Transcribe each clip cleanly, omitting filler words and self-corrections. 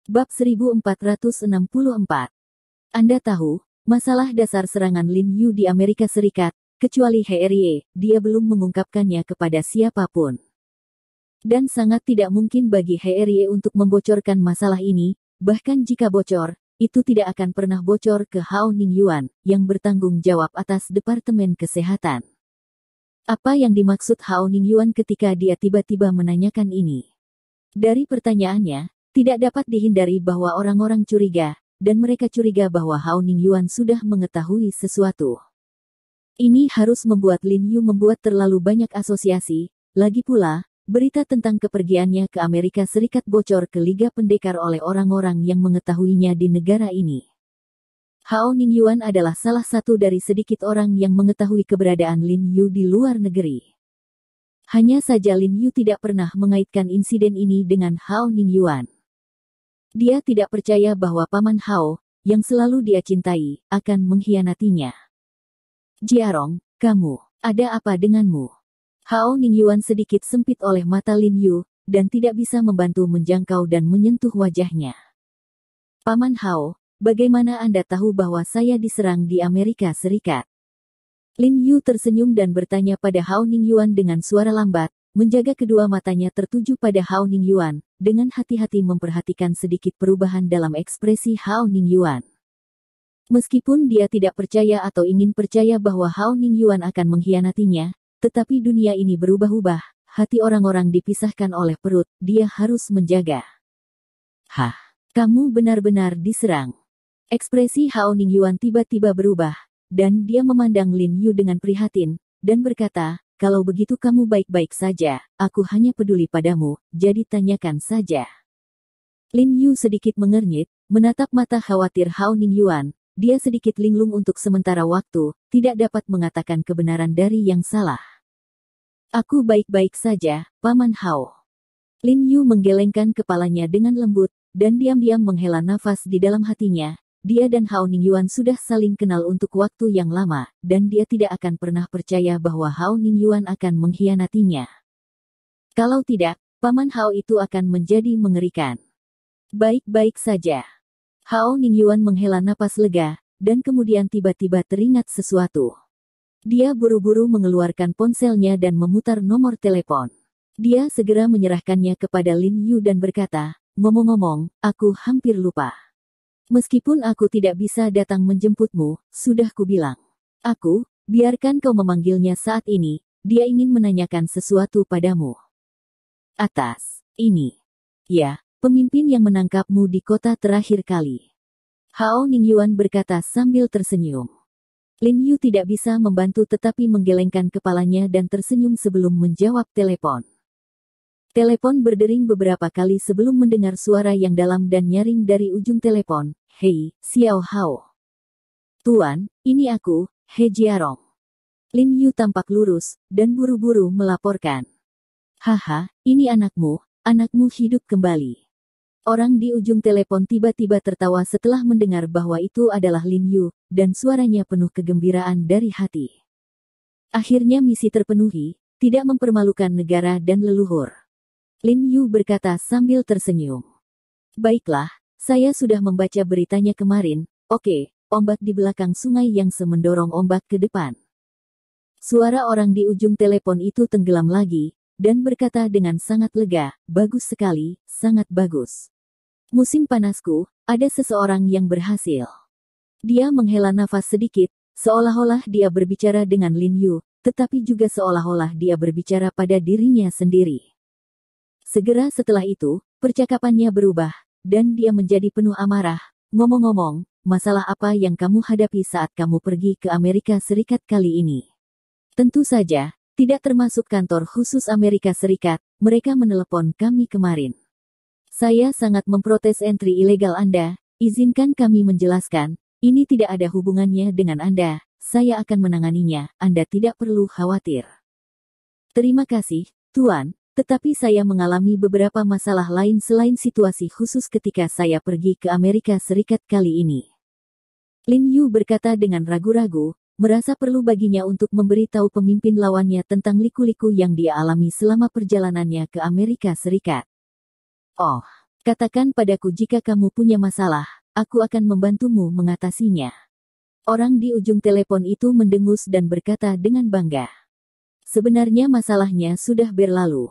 Bab 1464. Anda tahu, masalah dasar serangan Lin Yu di Amerika Serikat, kecuali HRY, dia belum mengungkapkannya kepada siapapun. Dan sangat tidak mungkin bagi HRY untuk membocorkan masalah ini, bahkan jika bocor, itu tidak akan pernah bocor ke Hao Ningyuan, yang bertanggung jawab atas Departemen Kesehatan. Apa yang dimaksud Hao Ningyuan ketika dia tiba-tiba menanyakan ini? Dari pertanyaannya, tidak dapat dihindari bahwa orang-orang curiga, dan mereka curiga bahwa Hao Ningyuan sudah mengetahui sesuatu. Ini harus membuat Lin Yu membuat terlalu banyak asosiasi, lagi pula, berita tentang kepergiannya ke Amerika Serikat bocor ke Liga Pendekar oleh orang-orang yang mengetahuinya di negara ini. Hao Ningyuan adalah salah satu dari sedikit orang yang mengetahui keberadaan Lin Yu di luar negeri. Hanya saja Lin Yu tidak pernah mengaitkan insiden ini dengan Hao Ningyuan. Dia tidak percaya bahwa Paman Hao, yang selalu dia cintai, akan mengkhianatinya. Jiarong, kamu, ada apa denganmu? Hao Ningyuan sedikit sempit oleh mata Lin Yu, dan tidak bisa membantu menjangkau dan menyentuh wajahnya. Paman Hao, bagaimana Anda tahu bahwa saya diserang di Amerika Serikat? Lin Yu tersenyum dan bertanya pada Hao Ningyuan dengan suara lambat, menjaga kedua matanya tertuju pada Hao Ningyuan, dengan hati-hati memperhatikan sedikit perubahan dalam ekspresi Hao Ningyuan. Meskipun dia tidak percaya atau ingin percaya bahwa Hao Ningyuan akan mengkhianatinya, tetapi dunia ini berubah-ubah, hati orang-orang dipisahkan oleh perut, dia harus menjaga. Hah, kamu benar-benar diserang. Ekspresi Hao Ningyuan tiba-tiba berubah, dan dia memandang Lin Yu dengan prihatin, dan berkata, kalau begitu kamu baik-baik saja, aku hanya peduli padamu, jadi tanyakan saja. Lin Yu sedikit mengernyit, menatap mata khawatir Hao Ningyuan, dia sedikit linglung untuk sementara waktu, tidak dapat mengatakan kebenaran dari yang salah. Aku baik-baik saja, Paman Hao. Lin Yu menggelengkan kepalanya dengan lembut, dan diam-diam menghela nafas di dalam hatinya. Dia dan Hao Ningyuan sudah saling kenal untuk waktu yang lama, dan dia tidak akan pernah percaya bahwa Hao Ningyuan akan mengkhianatinya. Kalau tidak, Paman Hao itu akan menjadi mengerikan. Baik-baik saja. Hao Ningyuan menghela napas lega, dan kemudian tiba-tiba teringat sesuatu. Dia buru-buru mengeluarkan ponselnya dan memutar nomor telepon. Dia segera menyerahkannya kepada Lin Yu dan berkata, ngomong-ngomong, aku hampir lupa. Meskipun aku tidak bisa datang menjemputmu, sudah kubilang. Aku, biarkan kau memanggilnya saat ini, dia ingin menanyakan sesuatu padamu. Atas ini. Ya, pemimpin yang menangkapmu di kota terakhir kali. Hao Ningyuan berkata sambil tersenyum. Lin Yu tidak bisa membantu tetapi menggelengkan kepalanya dan tersenyum sebelum menjawab telepon. Telepon berdering beberapa kali sebelum mendengar suara yang dalam dan nyaring dari ujung telepon. Hei, Xiao Hao. Tuan, ini aku, He Jiarong. Lin Yu tampak lurus, dan buru-buru melaporkan. Haha, ini anakmu hidup kembali. Orang di ujung telepon tiba-tiba tertawa setelah mendengar bahwa itu adalah Lin Yu, dan suaranya penuh kegembiraan dari hati. Akhirnya misi terpenuhi, tidak mempermalukan negara dan leluhur. Lin Yu berkata sambil tersenyum. Baiklah, saya sudah membaca beritanya kemarin, oke, ombak di belakang sungai yang mendorong ombak ke depan. Suara orang di ujung telepon itu tenggelam lagi, dan berkata dengan sangat lega, bagus sekali, sangat bagus. Musim panasku, ada seseorang yang berhasil. Dia menghela nafas sedikit, seolah-olah dia berbicara dengan Lin Yu, tetapi juga seolah-olah dia berbicara pada dirinya sendiri. Segera setelah itu, percakapannya berubah, dan dia menjadi penuh amarah. Ngomong-ngomong, masalah apa yang kamu hadapi saat kamu pergi ke Amerika Serikat kali ini? Tentu saja, tidak termasuk kantor khusus Amerika Serikat, mereka menelepon kami kemarin. Saya sangat memprotes entry ilegal Anda, izinkan kami menjelaskan, ini tidak ada hubungannya dengan Anda, saya akan menanganinya, Anda tidak perlu khawatir. Terima kasih, Tuan. Tetapi saya mengalami beberapa masalah lain selain situasi khusus ketika saya pergi ke Amerika Serikat kali ini. Lin Yu berkata dengan ragu-ragu, merasa perlu baginya untuk memberitahu pemimpin lawannya tentang liku-liku yang dia alami selama perjalanannya ke Amerika Serikat. Oh, Katakan padaku jika kamu punya masalah, aku akan membantumu mengatasinya. Orang di ujung telepon itu mendengus dan berkata dengan bangga. Sebenarnya masalahnya sudah berlalu.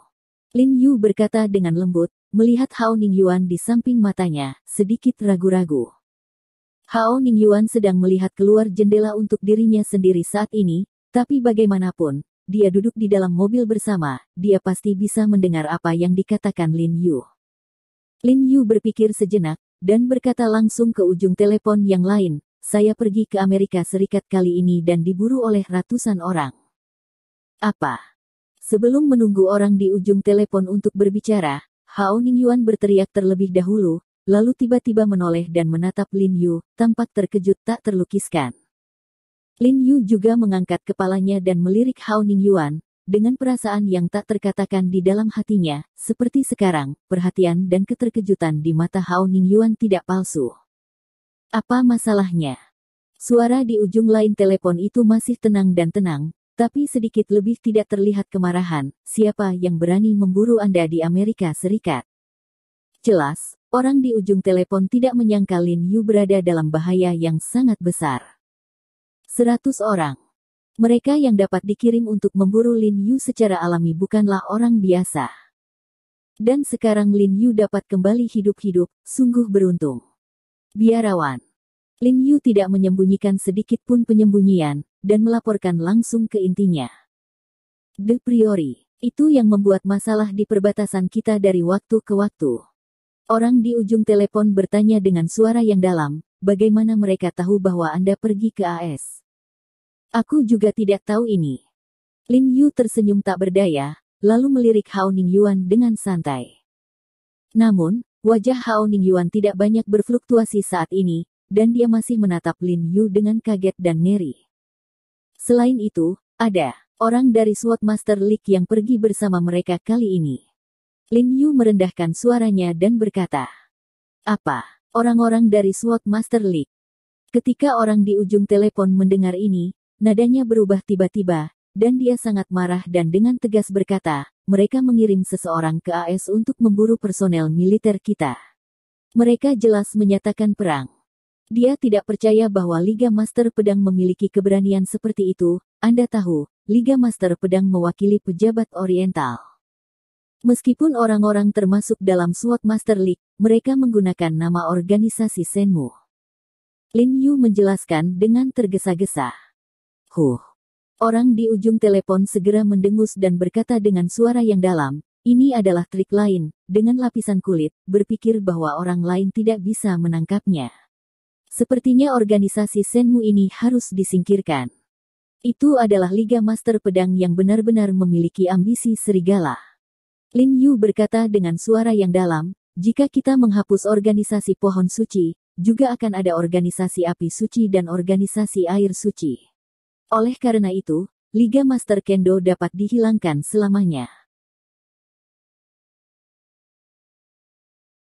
Lin Yu berkata dengan lembut, melihat Hao Ningyuan di samping matanya, sedikit ragu-ragu. Hao Ningyuan sedang melihat keluar jendela untuk dirinya sendiri saat ini, tapi bagaimanapun, dia duduk di dalam mobil bersama, dia pasti bisa mendengar apa yang dikatakan Lin Yu. Lin Yu berpikir sejenak, dan berkata langsung ke ujung telepon yang lain, saya pergi ke Amerika Serikat kali ini dan diburu oleh ratusan orang. Apa? Sebelum menunggu orang di ujung telepon untuk berbicara, Hao Ningyuan berteriak terlebih dahulu, lalu tiba-tiba menoleh dan menatap Lin Yu, tampak terkejut tak terlukiskan. Lin Yu juga mengangkat kepalanya dan melirik Hao Ningyuan, dengan perasaan yang tak terkatakan di dalam hatinya, seperti sekarang, perhatian dan keterkejutan di mata Hao Ningyuan tidak palsu. Apa masalahnya? Suara di ujung lain telepon itu masih tenang dan tenang, tapi sedikit lebih tidak terlihat kemarahan. Siapa yang berani memburu Anda di Amerika Serikat? Jelas, orang di ujung telepon tidak menyangka Lin Yu berada dalam bahaya yang sangat besar. 100 orang. Mereka yang dapat dikirim untuk memburu Lin Yu secara alami bukanlah orang biasa. Dan sekarang Lin Yu dapat kembali hidup-hidup, sungguh beruntung. Biarawan. Lin Yu tidak menyembunyikan sedikit pun penyembunyian, dan melaporkan langsung ke intinya. De priori, itu yang membuat masalah di perbatasan kita dari waktu ke waktu. Orang di ujung telepon bertanya dengan suara yang dalam, bagaimana mereka tahu bahwa Anda pergi ke AS? Aku juga tidak tahu ini. Lin Yu tersenyum tak berdaya, lalu melirik Hao Ningyuan dengan santai. Namun, wajah Hao Ningyuan tidak banyak berfluktuasi saat ini, dan dia masih menatap Lin Yu dengan kaget dan ngeri. Selain itu, ada orang dari SWAT Master League yang pergi bersama mereka kali ini. Lin Yu merendahkan suaranya dan berkata, apa? Orang-orang dari SWAT Master League. Ketika orang di ujung telepon mendengar ini, nadanya berubah tiba-tiba, dan dia sangat marah dan dengan tegas berkata, mereka mengirim seseorang ke AS untuk memburu personel militer kita. Mereka jelas menyatakan perang. Dia tidak percaya bahwa Liga Master Pedang memiliki keberanian seperti itu. Anda tahu, Liga Master Pedang mewakili pejabat Oriental. Meskipun orang-orang termasuk dalam SWAT Master League, mereka menggunakan nama organisasi Senmu. Lin Yu menjelaskan dengan tergesa-gesa. Orang di ujung telepon segera mendengus dan berkata dengan suara yang dalam, ini adalah trik lain, dengan lapisan kulit, berpikir bahwa orang lain tidak bisa menangkapnya. Sepertinya organisasi Senmu ini harus disingkirkan. Itu adalah Liga Master Pedang yang benar-benar memiliki ambisi serigala. Lin Yu berkata dengan suara yang dalam, jika kita menghapus organisasi pohon suci, juga akan ada organisasi api suci dan organisasi air suci. Oleh karena itu, Liga Master Kendo dapat dihilangkan selamanya.